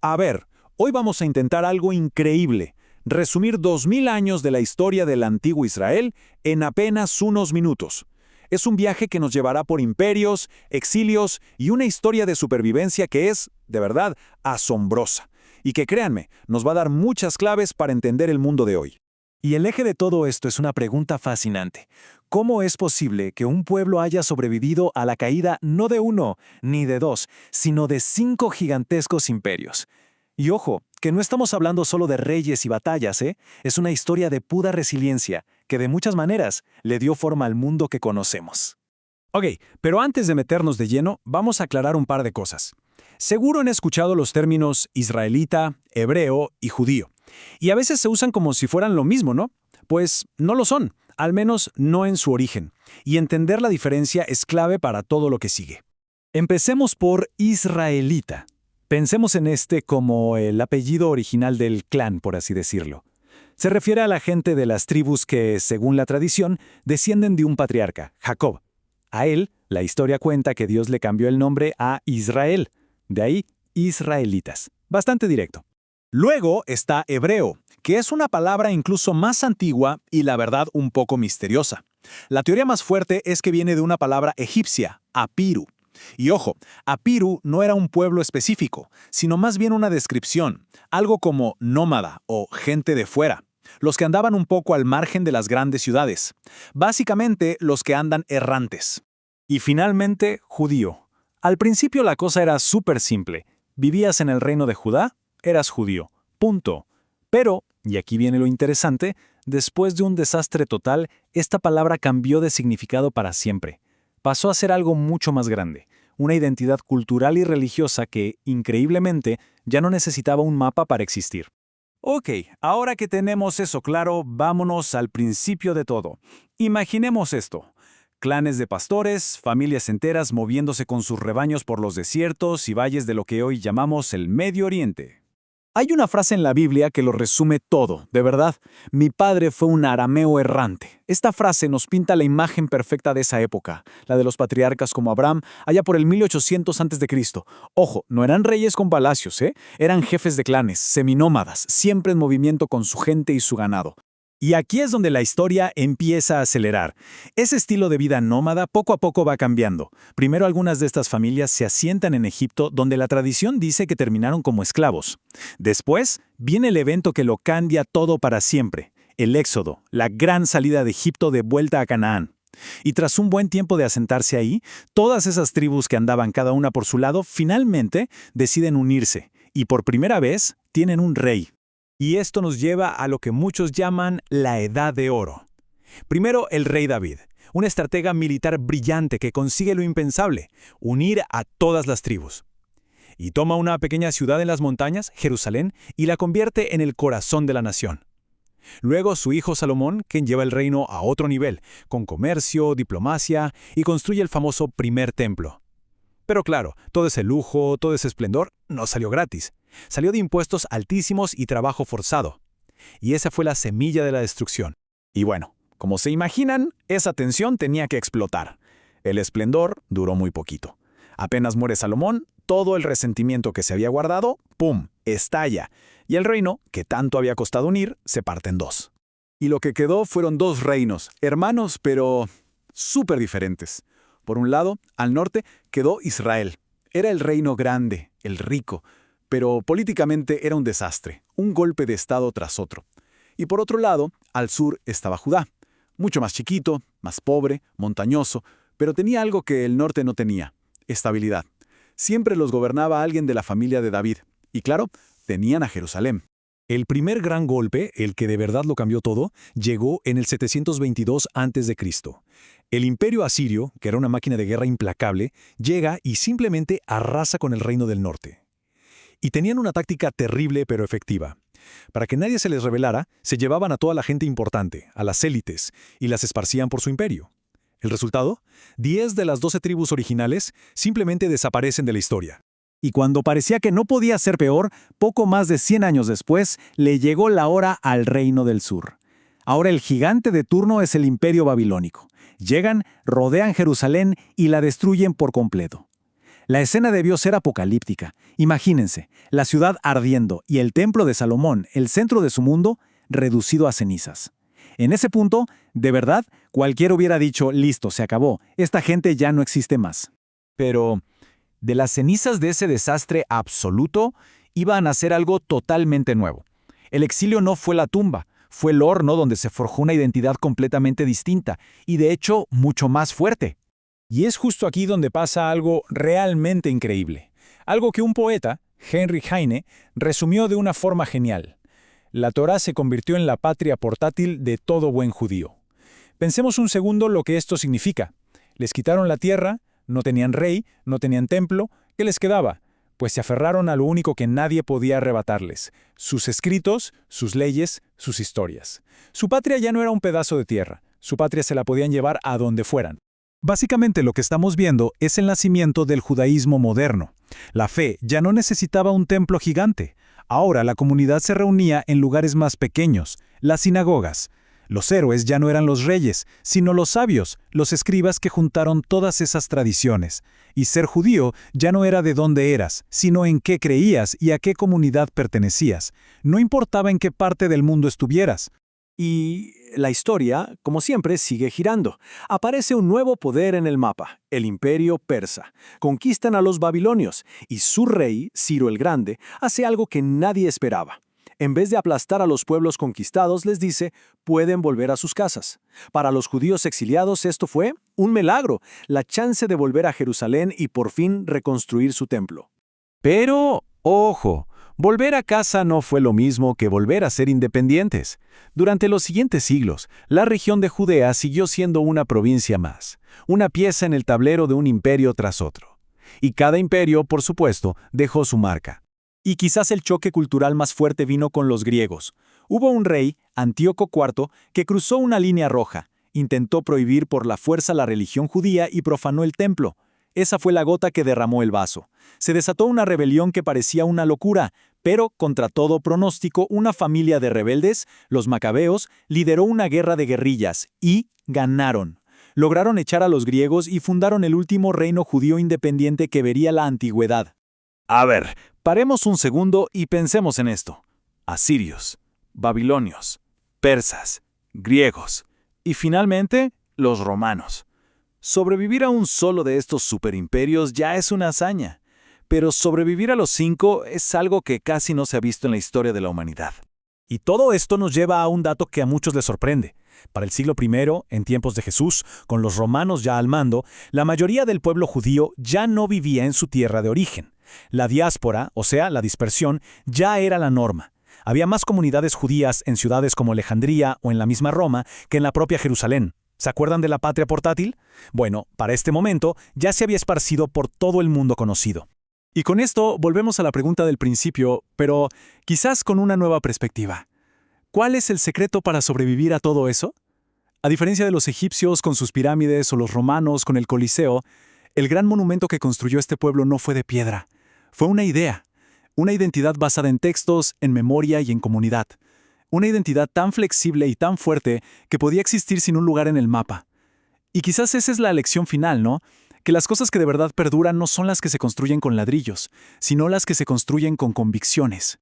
A ver, hoy vamos a intentar algo increíble, resumir 2000 años de la historia del antiguo Israel en apenas unos minutos. Es un viaje que nos llevará por imperios, exilios y una historia de supervivencia que es, de verdad, asombrosa. Y que créanme, nos va a dar muchas claves para entender el mundo de hoy. Y el eje de todo esto es una pregunta fascinante. ¿Cómo es posible que un pueblo haya sobrevivido a la caída no de uno ni de dos, sino de 5 gigantescos imperios? Y ojo, que no estamos hablando solo de reyes y batallas, ¿eh? Es una historia de pura resiliencia, que de muchas maneras le dio forma al mundo que conocemos. Ok, pero antes de meternos de lleno, vamos a aclarar un par de cosas. Seguro han escuchado los términos israelita, hebreo y judío. Y a veces se usan como si fueran lo mismo, ¿no? Pues no lo son, al menos no en su origen. Y entender la diferencia es clave para todo lo que sigue. Empecemos por israelita. Pensemos en este como el apellido original del clan, por así decirlo. Se refiere a la gente de las tribus que, según la tradición, descienden de un patriarca, Jacob. A él, la historia cuenta que Dios le cambió el nombre a Israel. De ahí, israelitas. Bastante directo. Luego está hebreo, que es una palabra incluso más antigua y la verdad un poco misteriosa. La teoría más fuerte es que viene de una palabra egipcia, apiru. Y ojo, apiru no era un pueblo específico, sino más bien una descripción, algo como nómada o gente de fuera, los que andaban un poco al margen de las grandes ciudades, básicamente los que andan errantes. Y finalmente, judío. Al principio la cosa era súper simple. Vivías en el reino de Judá, eras judío. Punto. Pero, y aquí viene lo interesante, después de un desastre total, esta palabra cambió de significado para siempre. Pasó a ser algo mucho más grande, una identidad cultural y religiosa que, increíblemente, ya no necesitaba un mapa para existir. Ok, ahora que tenemos eso claro, vámonos al principio de todo. Imaginemos esto. Clanes de pastores, familias enteras moviéndose con sus rebaños por los desiertos y valles de lo que hoy llamamos el Medio Oriente. Hay una frase en la Biblia que lo resume todo, de verdad. Mi padre fue un arameo errante. Esta frase nos pinta la imagen perfecta de esa época, la de los patriarcas como Abraham, allá por el 1800 a.C. Ojo, no eran reyes con palacios, ¿eh? Eran jefes de clanes, seminómadas, siempre en movimiento con su gente y su ganado. Y aquí es donde la historia empieza a acelerar. Ese estilo de vida nómada poco a poco va cambiando. Primero algunas de estas familias se asientan en Egipto, donde la tradición dice que terminaron como esclavos. Después viene el evento que lo cambia todo para siempre, el Éxodo, la gran salida de Egipto de vuelta a Canaán. Y tras un buen tiempo de asentarse ahí, todas esas tribus que andaban cada una por su lado finalmente deciden unirse, y por primera vez tienen un rey. Y esto nos lleva a lo que muchos llaman la Edad de Oro. Primero, el rey David, un estratega militar brillante que consigue lo impensable, unir a todas las tribus. Y toma una pequeña ciudad en las montañas, Jerusalén, y la convierte en el corazón de la nación. Luego su hijo Salomón, quien lleva el reino a otro nivel, con comercio, diplomacia, y construye el famoso primer templo. Pero claro, todo ese lujo, todo ese esplendor, no salió gratis. Salió de impuestos altísimos y trabajo forzado. Y esa fue la semilla de la destrucción. Y bueno, como se imaginan, esa tensión tenía que explotar. El esplendor duró muy poquito. Apenas muere Salomón, todo el resentimiento que se había guardado, ¡pum!, estalla. Y el reino, que tanto había costado unir, se parte en dos. Y lo que quedó fueron 2 reinos, hermanos pero súper diferentes. Por un lado, al norte, quedó Israel. Era el reino grande, el rico, pero políticamente era un desastre, un golpe de estado tras otro. Y por otro lado, al sur estaba Judá, mucho más chiquito, más pobre, montañoso, pero tenía algo que el norte no tenía, estabilidad. Siempre los gobernaba alguien de la familia de David, y claro, tenían a Jerusalén. El primer gran golpe, el que de verdad lo cambió todo, llegó en el 722 a.C. El imperio asirio, que era una máquina de guerra implacable, llega y simplemente arrasa con el reino del norte. Y tenían una táctica terrible pero efectiva. Para que nadie se les rebelara, se llevaban a toda la gente importante, a las élites, y las esparcían por su imperio. ¿El resultado? 10 de las 12 tribus originales simplemente desaparecen de la historia. Y cuando parecía que no podía ser peor, poco más de 100 años después, le llegó la hora al reino del sur. Ahora el gigante de turno es el imperio babilónico. Llegan, rodean Jerusalén y la destruyen por completo. La escena debió ser apocalíptica. Imagínense, la ciudad ardiendo y el templo de Salomón, el centro de su mundo, reducido a cenizas. En ese punto, de verdad, cualquiera hubiera dicho, listo, se acabó, esta gente ya no existe más. Pero, de las cenizas de ese desastre absoluto, iba a nacer algo totalmente nuevo. El exilio no fue la tumba, fue el horno donde se forjó una identidad completamente distinta, y de hecho, mucho más fuerte. Y es justo aquí donde pasa algo realmente increíble. Algo que un poeta, Heinrich Heine, resumió de una forma genial. La Torá se convirtió en la patria portátil de todo buen judío. Pensemos un segundo lo que esto significa. Les quitaron la tierra, no tenían rey, no tenían templo, ¿qué les quedaba? Pues se aferraron a lo único que nadie podía arrebatarles: sus escritos, sus leyes, sus historias. Su patria ya no era un pedazo de tierra, su patria se la podían llevar a donde fueran. Básicamente lo que estamos viendo es el nacimiento del judaísmo moderno. La fe ya no necesitaba un templo gigante. Ahora la comunidad se reunía en lugares más pequeños, las sinagogas. Los héroes ya no eran los reyes, sino los sabios, los escribas que juntaron todas esas tradiciones. Y ser judío ya no era de dónde eras, sino en qué creías y a qué comunidad pertenecías. No importaba en qué parte del mundo estuvieras. Y la historia, como siempre, sigue girando. Aparece un nuevo poder en el mapa, el Imperio Persa. Conquistan a los babilonios y su rey, Ciro el Grande, hace algo que nadie esperaba. En vez de aplastar a los pueblos conquistados, les dice, pueden volver a sus casas. Para los judíos exiliados esto fue un milagro, la chance de volver a Jerusalén y por fin reconstruir su templo. Pero, ojo, volver a casa no fue lo mismo que volver a ser independientes. Durante los siguientes siglos, la región de Judea siguió siendo una provincia más, una pieza en el tablero de un imperio tras otro. Y cada imperio, por supuesto, dejó su marca. Y quizás el choque cultural más fuerte vino con los griegos. Hubo un rey, Antíoco IV, que cruzó una línea roja, intentó prohibir por la fuerza la religión judía y profanó el templo. Esa fue la gota que derramó el vaso. Se desató una rebelión que parecía una locura, pero, contra todo pronóstico, una familia de rebeldes, los macabeos, lideró una guerra de guerrillas y ganaron. Lograron echar a los griegos y fundaron el último reino judío independiente que vería la antigüedad. A ver, paremos un segundo y pensemos en esto. Asirios, babilonios, persas, griegos y finalmente los romanos. Sobrevivir a un solo de estos superimperios ya es una hazaña, pero sobrevivir a los 5 es algo que casi no se ha visto en la historia de la humanidad. Y todo esto nos lleva a un dato que a muchos les sorprende. Para el siglo I, en tiempos de Jesús, con los romanos ya al mando, la mayoría del pueblo judío ya no vivía en su tierra de origen. La diáspora, o sea, la dispersión, ya era la norma. Había más comunidades judías en ciudades como Alejandría o en la misma Roma que en la propia Jerusalén. ¿Se acuerdan de la patria portátil? Bueno, para este momento ya se había esparcido por todo el mundo conocido. Y con esto volvemos a la pregunta del principio, pero quizás con una nueva perspectiva. ¿Cuál es el secreto para sobrevivir a todo eso? A diferencia de los egipcios con sus pirámides o los romanos con el Coliseo, el gran monumento que construyó este pueblo no fue de piedra. Fue una idea, una identidad basada en textos, en memoria y en comunidad. Una identidad tan flexible y tan fuerte que podía existir sin un lugar en el mapa. Y quizás esa es la lección final, ¿no? Que las cosas que de verdad perduran no son las que se construyen con ladrillos, sino las que se construyen con convicciones.